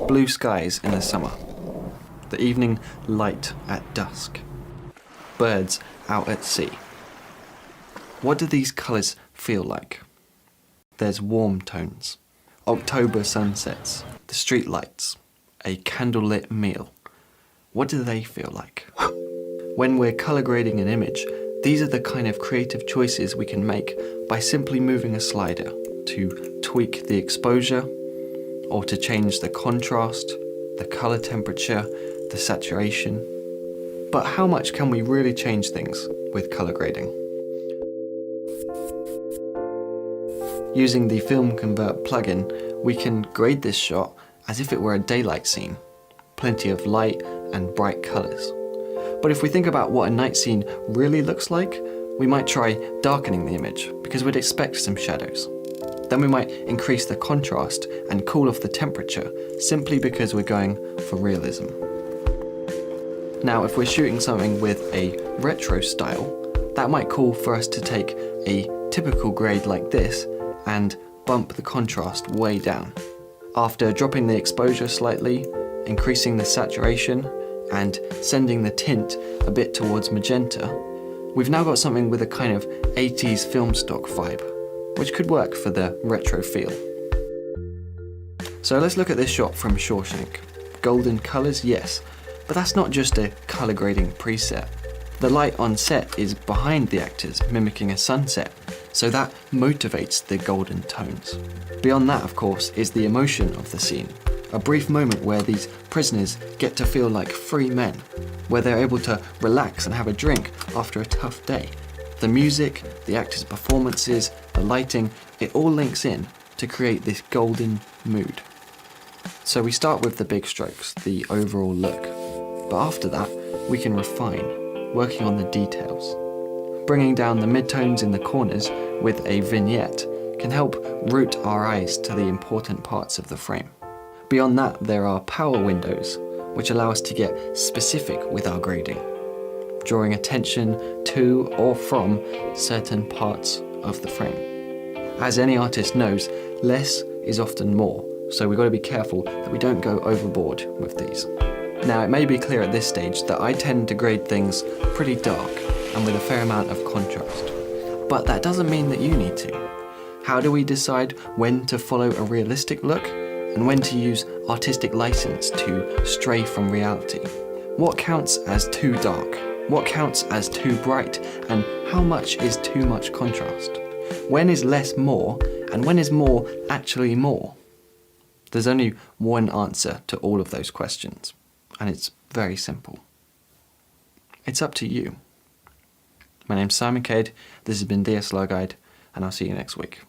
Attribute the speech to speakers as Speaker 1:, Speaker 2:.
Speaker 1: blue skies in the summer, the evening light at dusk, birds out at sea. What do these colours feel like? There's warm tones, October sunsets, the street lights, a candlelit meal. What do they feel like? When we're colour grading an image, these are the kind of creative choices we can make by simply moving a slider to tweak the exposure, or to change the contrast, the colour temperature, the saturation. But how much can we really change things with colour grading? Using the फ़iल्mconvert plugin, we can grade this shot as if it were a daylight scene. Plenty of light and bright colours. But if we think about what a night scene really looks like, we might try darkening the image because we'd expect some shadows. Then we might increase the contrast and cool off the temperature simply because we're going for realism. Now, if we're shooting something with a retro style, that might call for us to take a typical grade like this and bump the contrast way down. After dropping the exposure slightly, increasing the saturation, and sending the tint a bit towards magenta, we've now got something with a kind of 80s film stock vibe, which could work for the retro feel. So let's look at this shot from Shawshank. Golden colours, yes, but that's not just a colour grading preset. The light on set is behind the actors, mimicking a sunset, so that motivates the golden tones. Beyond that, of course, is the emotion of the scene. A brief moment where these prisoners get to feel like free men, where they're able to relax and have a drink after a tough day. The music, the actors' performances, the lighting, it all links in to create this golden mood. So we start with the big strokes, the overall look. But after that, we can refine, working on the details. Bringing down the midtones in the corners with a vignette can help route our eyes to the important parts of the frame. Beyond that, there are power windows, which allow us to get specific with our grading, drawing attention to or from certain parts of the frame. As any artist knows, less is often more, so we've got to be careful that we don't go overboard with these. Now, it may be clear at this stage that I tend to grade things pretty dark and with a fair amount of contrast, but that doesn't mean that you need to. How do we decide when to follow a realistic look and when to use artistic license to stray from reality? What counts as too dark? What counts as too bright? And how much is too much contrast? When is less more? And when is more actually more? There's only one answer to all of those questions, and it's very simple. It's up to you. My name's ᴠɪᴅᴇᴏ, this has been DSLRguide, and I'll see you next week.